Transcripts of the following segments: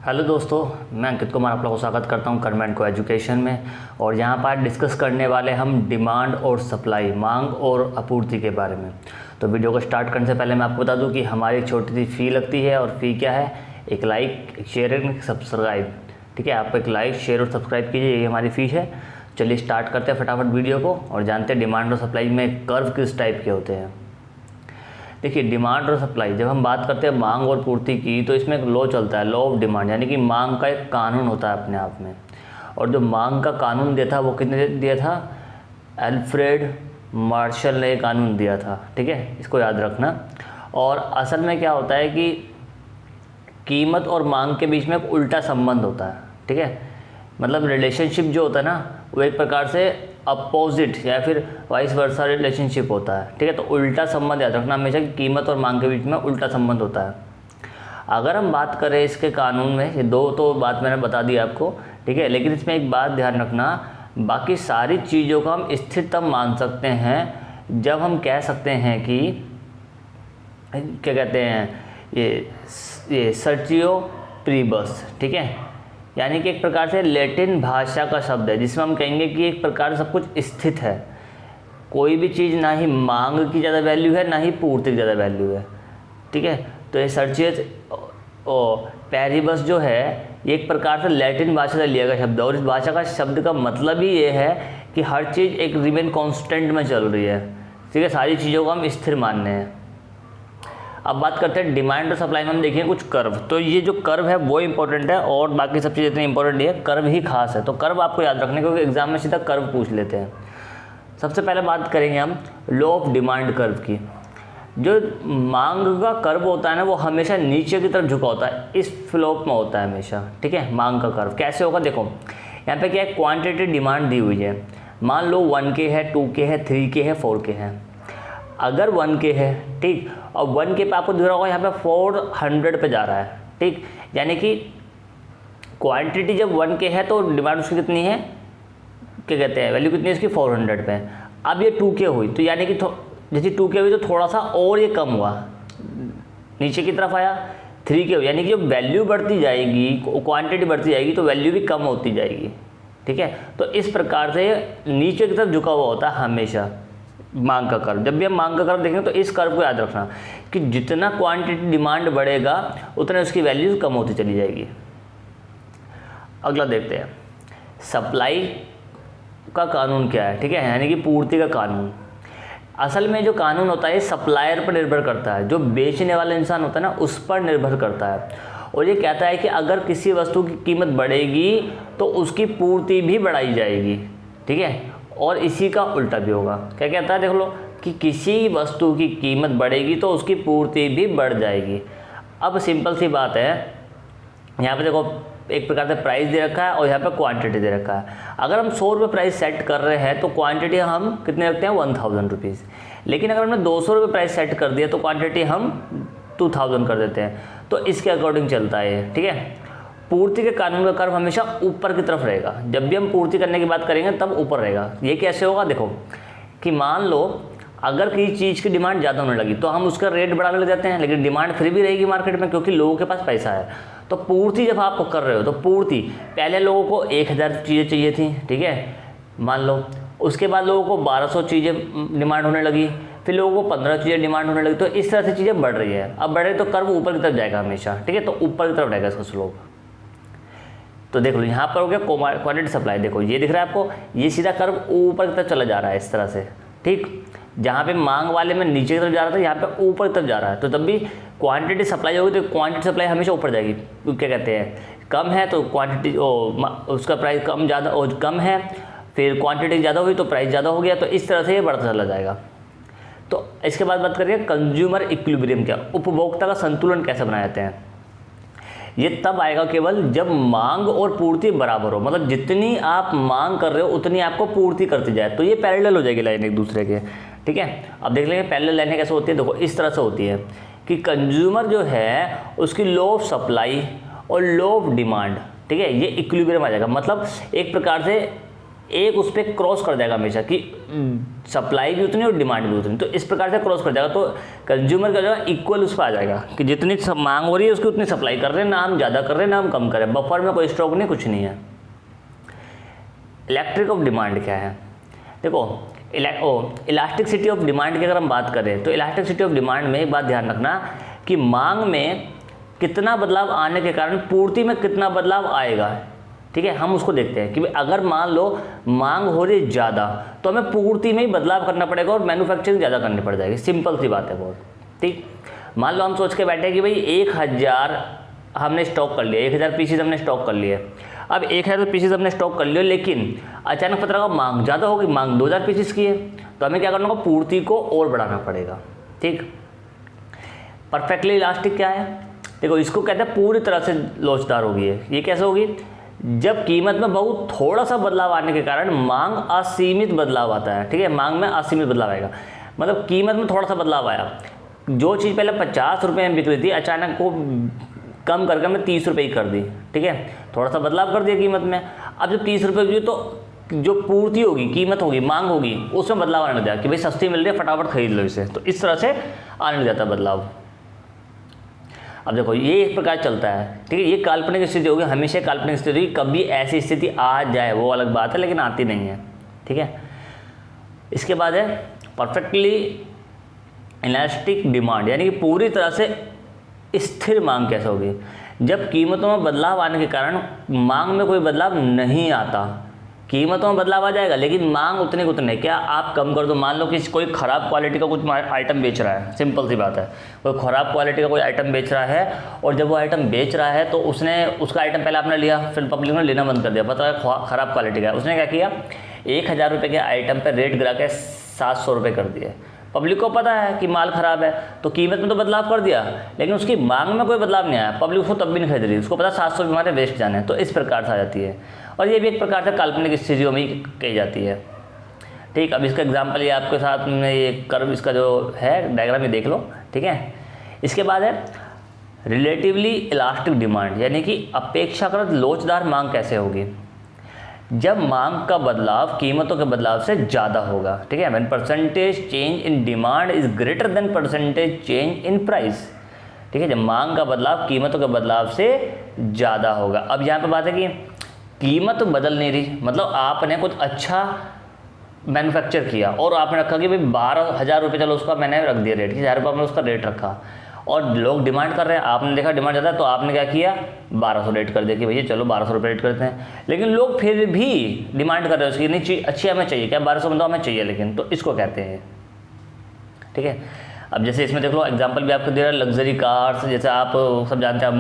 Hello दोस्तों, मैं अंकित कुमार आप लोगों को स्वागत करता हूं कन्वेंट को एजुकेशन में। और यहां पर डिस्कस करने वाले हम डिमांड और सप्लाई, मांग और आपूर्ति के बारे में। तो वीडियो को स्टार्ट करने से पहले मैं आपको बता दूं कि हमारी एक छोटी सी फ़ी लगती है। और फ़ी क्या है? एक लाइक, एक शेयर, एक सब्सक्राइब। ठीक है, आप एक लाइक, शेयर और सब्सक्राइब कीजिए, ये हमारी फ़ी है। चलिए स्टार्ट करते हैं फटाफट वीडियो को और जानते हैं डिमांड और सप्लाई में कर्व किस टाइप के होते हैं। देखिए, डिमांड और सप्लाई, जब हम बात करते हैं मांग और पूर्ति की, तो इसमें एक लॉ चलता है, लॉ ऑफ डिमांड, यानी कि मांग का एक कानून होता है अपने आप में। और जो मांग का कानून दिया था वो किसने दिया था? अल्फ्रेड मार्शल ने कानून दिया था। ठीक है, इसको याद रखना। और असल में क्या होता है कि कीमत और मांग के बीच में एक उल्टा संबंध होता है। ठीक है, मतलब रिलेशनशिप जो होता है ना, वो एक प्रकार से अपोजिट या फिर वाइस वर्सा रिलेशनशिप होता है। ठीक है, तो उल्टा संबंध याद रखना हमेशा कि कीमत और मांग के बीच में उल्टा संबंध होता है। अगर हम बात करें इसके कानून में, ये दो तो बात मैंने बता दी आपको। ठीक है, लेकिन इसमें एक बात ध्यान रखना, बाकी सारी चीज़ों को हम स्थिर तब मान सकते हैं जब हम कह सकते हैं कि क्या कहते हैं, ये सर्चियो प्रीबस। ठीक है, यानी कि एक प्रकार से लैटिन भाषा का शब्द है जिसमें हम कहेंगे कि एक प्रकार से सब कुछ स्थित है। कोई भी चीज़ ना ही मांग की ज़्यादा वैल्यू है, ना ही पूर्ति की ज़्यादा वैल्यू है। ठीक है, तो ये सर्चियस पैरिबस जो है, ये एक प्रकार से लैटिन भाषा से लिया गया शब्द है। और इस भाषा का शब्द का मतलब ही ये है कि हर चीज़ एक रिमेन कांस्टेंट में चल रही है। ठीक है, सारी चीज़ों को हम स्थिर मानने हैं। अब बात करते हैं डिमांड और सप्लाई में। हम देखिए कुछ कर्व, तो ये जो कर्व है वो इंपॉर्टेंट है और बाकी सब चीज़ इतनी इंपॉर्टेंट नहीं है, कर्व ही खास है। तो कर्व आपको याद रखने, क्योंकि एग्जाम में सीधा कर्व पूछ लेते हैं। सबसे पहले बात करेंगे हम लॉ ऑफ डिमांड कर्व की। जो मांग का कर्व होता है ना, वो हमेशा नीचे की तरफ झुका होता है, इस फ्लोप में होता है हमेशा। ठीक है, मांग का कर्व कैसे होगा? देखो यहाँ पे क्या है, क्वान्टिटी डिमांड दी हुई है। मान लो 1K है, 2K है, 3K है, 4K है। अगर 1K है, ठीक, और 1K पे आपको दिख रहा होगा यहाँ पे 400 पे जा रहा है। ठीक, यानी कि क्वांटिटी जब 1K है तो डिमांड उसकी कितनी है, क्या कहते हैं, वैल्यू कितनी है इसकी? 400 पे। अब ये 2K हुई तो यानी कि जैसे 2K हुई तो थोड़ा सा और ये कम हुआ, नीचे की तरफ आया। 3K हुई, यानी कि जब वैल्यू बढ़ती जाएगी, क्वान्टिटी बढ़ती जाएगी तो वैल्यू भी कम होती जाएगी। ठीक है, तो इस प्रकार से नीचे की तरफ झुका हुआ होता है हमेशा मांग का कर्व। जब भी हम मांग का कर्व देखेंगे तो इस कर्व को याद रखना कि जितना क्वांटिटी डिमांड बढ़ेगा उतना उसकी वैल्यू कम होती चली जाएगी। अगला देखते हैं, सप्लाई का कानून क्या है। ठीक है, यानी कि पूर्ति का कानून। असल में जो कानून होता है सप्लायर पर निर्भर करता है, जो बेचने वाला इंसान होता है ना उस पर निर्भर करता है। और ये कहता है कि अगर किसी वस्तु की कीमत बढ़ेगी तो उसकी पूर्ति भी बढ़ाई जाएगी। ठीक है, और इसी का उल्टा भी होगा। क्या कहता है, देख लो, कि किसी वस्तु की कीमत बढ़ेगी तो उसकी पूर्ति भी बढ़ जाएगी। अब सिंपल सी बात है, यहाँ पे देखो एक प्रकार से प्राइस दे रखा है और यहाँ पे क्वांटिटी दे रखा है। अगर हम 100 रुपये प्राइस सेट कर रहे हैं तो क्वांटिटी हम कितने रखते हैं? 1000 रुपीज़। लेकिन अगर हमने 200 रुपये प्राइस सेट कर दिया तो क्वांटिटी हम 2000 कर देते हैं। तो इसके अकॉर्डिंग चलता है ये। ठीक है, पूर्ति के कानून का कर्व हमेशा ऊपर की तरफ रहेगा। जब भी हम पूर्ति करने की बात करेंगे तब ऊपर रहेगा। ये कैसे होगा? देखो कि मान लो अगर किसी चीज़ की डिमांड ज़्यादा होने लगी तो हम उसका रेट बढ़ाने लग जाते हैं, लेकिन डिमांड फिर भी रहेगी मार्केट में क्योंकि लोगों के पास पैसा है। तो पूर्ति जब आप कर रहे हो तो पूर्ति, पहले लोगों को 1000 चीज़ें चाहिए थी, ठीक है, मान लो, उसके बाद लोगों को 1200 चीज़ें डिमांड होने लगी, फिर लोगों को 15 चीज़ें डिमांड होने लगी। तो इस तरह से चीज़ें बढ़ रही है। अब बढ़ रही तो कर्व ऊपर की तरफ जाएगा हमेशा। ठीक है, तो ऊपर की तरफ रहेगा इसका स्लोप। तो देख लो यहाँ पर हो गया क्वांटिटी सप्लाई। देखो ये दिख रहा है आपको, ये सीधा कर्व ऊपर की तरफ चला जा रहा है इस तरह से। ठीक, जहाँ पे मांग वाले में नीचे की तरफ जा रहा था यहाँ पे ऊपर की तरफ जा रहा है। तो तब भी क्वांटिटी सप्लाई होगी तो क्वांटिटी सप्लाई हमेशा ऊपर जाएगी। क्या कहते हैं, कम है तो क्वांटिटी उसका प्राइस कम ज़्यादा कम है, फिर क्वांटिटी ज़्यादा हुई तो प्राइस ज़्यादा हो गया। तो इस तरह से ये बढ़ता चला जाएगा। तो इसके बाद बात करिए कंज्यूमर इक्विलिब्रियम क्या, उपभोक्ता का संतुलन कैसे बनाए जाते हैं। ये तब आएगा केवल जब मांग और पूर्ति बराबर हो, मतलब जितनी आप मांग कर रहे हो उतनी आपको पूर्ति करती जाए, तो ये पैरेलल हो जाएगी लाइन एक दूसरे के। ठीक है, अब देख लेंगे पैरेलल लाइनें कैसे होती है। देखो इस तरह से होती है कि कंज्यूमर जो है उसकी लॉ ऑफ सप्लाई और लॉ ऑफ डिमांड, ठीक है, ये इक्विलिब्रियम आ जाएगा। मतलब एक प्रकार से एक उस पर क्रॉस कर जाएगा हमेशा कि सप्लाई भी उतनी और डिमांड भी उतनी, तो इस प्रकार से क्रॉस कर जाएगा, तो कंज्यूमर का जो है इक्वल उस पर आ जाएगा कि जितनी मांग हो रही है उसकी उतनी सप्लाई कर रहे हैं, ना हम ज़्यादा कर रहे हैं ना हम कम कर रहे हैं, बफर में कोई स्टॉक नहीं, कुछ नहीं है। इलेक्ट्रिक ऑफ डिमांड क्या है, देखो इलास्टिसिटी ऑफ डिमांड की अगर हम बात करें तो इलास्टिसिटी ऑफ डिमांड में एक बात ध्यान रखना कि मांग में कितना बदलाव आने के कारण पूर्ति में कितना बदलाव आएगा। ठीक है, हम उसको देखते हैं कि अगर मान लो मांग हो रही है ज़्यादा तो हमें पूर्ति में ही बदलाव करना पड़ेगा और मैन्युफैक्चरिंग ज़्यादा करनी पड़ जाएगी, सिंपल सी बात है बहुत। ठीक, मान लो हम सोच के बैठे कि भाई 1000 हमने स्टॉक कर लिया, 1000 पीसीज हमने स्टॉक कर लिए। अब 1000 पीसीज हमने स्टॉक कर लिया, लेकिन अचानक पता लगा मांग ज़्यादा हो गई, मांग 2000 पीसीज की है, तो हमें क्या करना होगा, पूर्ति को और बढ़ाना पड़ेगा। ठीक, परफेक्टली इलास्टिक क्या है, देखो इसको कहते हैं पूरी तरह से लोचदार होगी है। ये कैसे होगी, जब कीमत में बहुत थोड़ा सा बदलाव आने के कारण मांग असीमित बदलाव आता है। ठीक है, मांग में असीमित बदलाव आएगा, मतलब कीमत में थोड़ा सा बदलाव आया, जो चीज़ पहले 50 रुपये में बिक रही थी अचानक को कम करके मैं 30 रुपये ही कर दी। ठीक है, थोड़ा सा बदलाव कर दिया कीमत में। अब जब 30 रुपये की तो जो पूर्ति होगी, कीमत होगी, मांग होगी, उसमें बदलाव आने लग जाएगा कि भाई सस्ती मिल रही है फटाफट खरीद लो इसे, तो इस तरह से आने लग जाता है बदलाव। अब देखो ये एक प्रकार चलता है। ठीक है, ये काल्पनिक स्थिति होगी, हमेशा काल्पनिक स्थिति होगी, कभी ऐसी स्थिति आ जाए वो अलग बात है, लेकिन आती नहीं है। ठीक है, इसके बाद है परफेक्टली इलास्टिक डिमांड, यानी कि पूरी तरह से स्थिर मांग कैसे होगी, जब कीमतों में बदलाव आने के कारण मांग में कोई बदलाव नहीं आता। कीमतों में बदलाव आ जाएगा लेकिन मांग उतने उतने, क्या आप कम कर दो, मान लो कि कोई ख़राब क्वालिटी का कुछ आइटम बेच रहा है, सिंपल सी बात है, कोई ख़राब क्वालिटी का कोई आइटम बेच रहा है, और जब वो आइटम बेच रहा है तो उसने उसका आइटम पहले आपने लिया, फिर पब्लिक ने लेना बंद कर दिया, पता है ख़राब क्वालिटी का है, उसने क्या किया, 1000 रुपये के आइटम पर रेट गिरा के 700 रुपये कर दिए। पब्लिक को पता है कि माल ख़राब है, तो कीमत में तो बदलाव कर दिया, लेकिन उसकी मांग में कोई बदलाव नहीं आया, पब्लिक उसको तब भी नहीं खरीद रही, उसको पता 700 रुपये हमारे वेस्ट जाने हैं, तो इस प्रकार से आ जाती है। और ये भी एक प्रकार से काल्पनिक स्थितियों में ही कही जाती है। ठीक, अब इसका एग्जांपल ये आपके साथ में ये कर्व, इसका जो है डायग्राम ये देख लो। ठीक है, इसके बाद है रिलेटिवली इलास्टिक डिमांड, यानी कि अपेक्षाकृत लोचदार मांग कैसे होगी, जब मांग का बदलाव कीमतों के बदलाव से ज़्यादा होगा। ठीक है, when percentage change in demand is greater than percentage change in price. ठीक है, जब मांग का बदलाव कीमतों के बदलाव से ज़्यादा होगा। अब यहाँ पे बात है कि कीमत बदल नहीं रही, मतलब आपने कुछ अच्छा मैन्युफैक्चर किया और आपने रखा कि भाई 12,000 रुपये, चलो उसका मैंने रख दिया रेट, 1000 रुपये में उसका रेट रखा, और लोग डिमांड कर रहे हैं, आपने देखा डिमांड ज़्यादा है तो आपने क्या किया, 1200 रेट कर दिया कि भैया चलो 1200 रुपये रेट करते हैं, लेकिन लोग फिर भी डिमांड कर रहे हैं उसकी, नहीं अच्छी हमें चाहिए, क्या 1200 में तो हमें चाहिए, लेकिन तो इसको कहते हैं। ठीक है, अब जैसे इसमें देख लो एग्जाम्पल भी आपको दे रहा है, लग्जरी कार्स, जैसे आप सब जानते हैं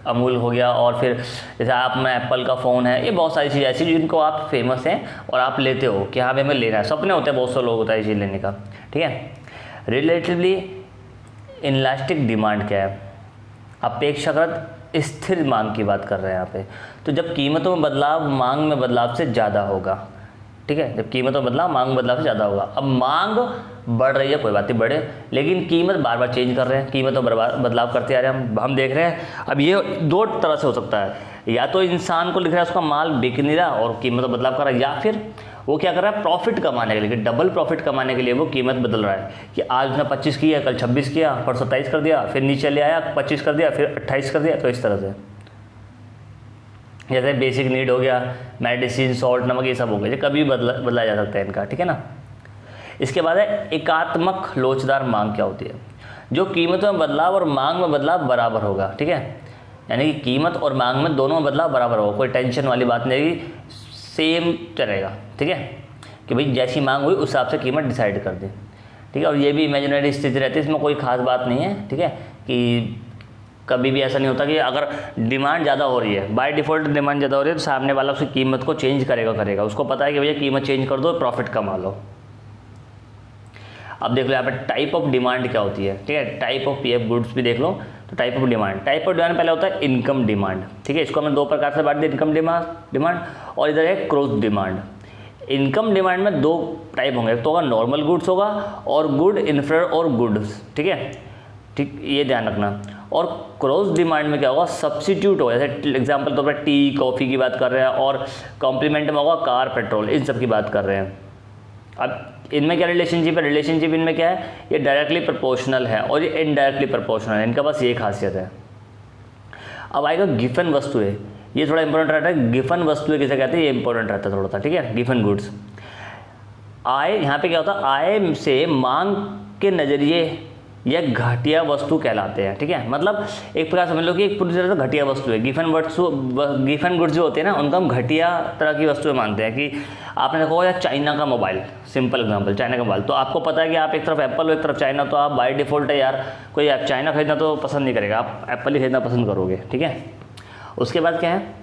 अमूल हो गया, और फिर जैसे आप में एप्पल का फ़ोन है, ये बहुत सारी चीज़ें ऐसी जिनको आप फेमस हैं और आप लेते हो कि हाँ भाई हमें लेना है, सपने होते हैं बहुत से लोग होता है ये चीज़ लेने का। ठीक है, रिलेटिवली इलास्टिक डिमांड क्या है, अपेक्षाकृत स्थिर मांग की बात कर रहे हैं यहाँ पे, तो जब कीमतों में बदलाव मांग में बदलाव से ज़्यादा होगा। ठीक है, जब कीमतों में बदलाव मांग में बदलाव से ज़्यादा होगा। अब मांग बढ़ रही है, कोई बात नहीं बढ़े, लेकिन कीमत बार बार चेंज कर रहे हैं, कीमतों में बदलाव करते आ रहे हैं, हम देख रहे हैं। अब ये दो तरह से हो सकता है, या तो इंसान को लिख रहा है उसका माल बिक नहीं रहा और कीमत में बदलाव कर रहा है, या फिर वो क्या कर रहा है, प्रॉफिट कमाने के लिए, डबल प्रॉफिट कमाने के लिए वो कीमत बदल रहा है कि आज उसने 25 किया, कल 26 किया, परसों 27 कर दिया, फिर नीचे ले आया 25 कर दिया, फिर 28 कर दिया। तो इस तरह से जैसे बेसिक नीड हो गया, मेडिसिन, सॉल्ट, नमक, ये सब हो गया, कभी बदला जा सकता है इनका। ठीक है ना, इसके बाद है एकात्मक लोचदार मांग क्या होती है, जो कीमतों में बदलाव और मांग में बदलाव बराबर होगा। ठीक है, यानी कि कीमत और मांग में दोनों में बदलाव बराबर होगा, कोई टेंशन वाली बात नहीं है, सेम चलेगा। ठीक है, कि भाई जैसी मांग हुई उस हिसाब से कीमत डिसाइड कर दे। ठीक है, और ये भी इमेजिनरी स्थिति रहती है, इसमें कोई खास बात नहीं है। ठीक है, कि कभी भी ऐसा नहीं होता कि अगर डिमांड ज़्यादा हो रही है, बाय डिफ़ॉल्ट डिमांड ज़्यादा हो रही है तो सामने वाला उसकी कीमत को चेंज करेगा, उसको पता है कि भैया कीमत चेंज कर दो, प्रॉफिट कमा लो। अब देख लो यहाँ पे टाइप ऑफ डिमांड क्या होती है। ठीक है, टाइप ऑफ पीएफ गुड्स भी देख लो, तो टाइप ऑफ डिमांड पहले होता है इनकम डिमांड। ठीक है, इसको हमने दो प्रकार से बांट दिया, इनकम डिमांड और इधर है क्रॉस डिमांड। इनकम डिमांड में दो टाइप होंगे, एक तो होगा नॉर्मल गुड्स होगा और गुड, इन्फ्रा और गुड्स। ठीक है, ठीक, ये ध्यान रखना। और क्रॉस डिमांड में क्या होगा, सब्सिट्यूट होगा। जैसे एग्जाम्पल तौर पर टी कॉफ़ी की बात कर रहे हैं, और कॉम्प्लीमेंट में होगा कार पेट्रोल, इन सब की बात कर रहे हैं। अब इनमें क्या रिलेशनशिप है, रिलेशनशिप इनमें क्या है, ये डायरेक्टली प्रोपोर्शनल है और ये इनडायरेक्टली प्रोपोर्शनल है, इनका बस ये खासियत है। अब आएगा गिफन वस्तु है, ये थोड़ा इंपॉर्टेंट रहता है। गिफन वस्तु किसे कहते हैं, ये इंपॉर्टेंट रहता है थोड़ा सा, ठीक है। गिफन गुड्स, आय यहाँ पे क्या होता है, आय से मांग के नज़रिए यह घटिया वस्तु कहलाते हैं, ठीक है। मतलब एक प्रकार समझ लो कि एक पूरी तरह से घटिया वस्तु है। गिफन गुड्स जो होते हैं ना, उनको हम घटिया तरह की वस्तुएं मानते हैं। कि आपने देखा होगा चाइना का मोबाइल, सिंपल एग्जांपल, चाइना का मोबाइल, तो आपको पता है कि आप एक तरफ एप्पल हो एक तरफ चाइना, तो आप बाय डिफ़ॉल्ट है यार, कोई आप चाइना खरीदना तो पसंद नहीं करेगा, आप एप्पल ही खरीदना पसंद करोगे, ठीक है। उसके बाद क्या है,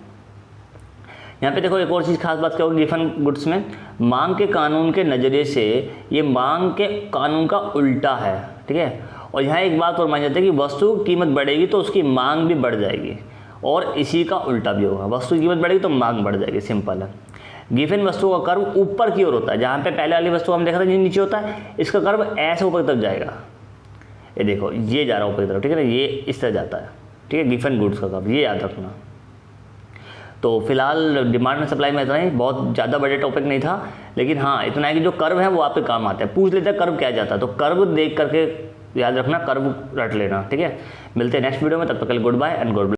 यहाँ पे देखो एक और चीज़ खास बात क्या होगी गिफन गुड्स में, मांग के कानून के नज़रिए से ये मांग के कानून का उल्टा है, ठीक है। और यहाँ एक बात और मानी जाती है कि वस्तु की कीमत बढ़ेगी तो उसकी मांग भी बढ़ जाएगी, और इसी का उल्टा भी होगा, वस्तु की कीमत बढ़ेगी तो मांग बढ़ जाएगी, सिंपल है। गिफन वस्तु का कर्व ऊपर की ओर होता है, जहाँ पे पहले वाली वस्तु हम देखा था जो नीचे होता है, इसका कर्व ऐसे ऊपर की तरफ जाएगा। ये देखो ये जा रहा है ऊपर की तरफ, ठीक है ना, ये इस तरह जाता है, ठीक है, गिफन गुड्स का कर्व, ये याद रखना। तो फिलहाल डिमांड एंड सप्लाई में इतना ही, बहुत ज़्यादा बड़े टॉपिक नहीं था, लेकिन हाँ इतना है कि जो कर्व है वो आपके काम आता है। पूछ लेते हैं कर्व क्या जाता है, तो कर्व देख करके याद रखना, कर्व रट लेना, ठीक है। मिलते हैं नेक्स्ट वीडियो में, तब तक के लिए गुड बाय एंड गुड।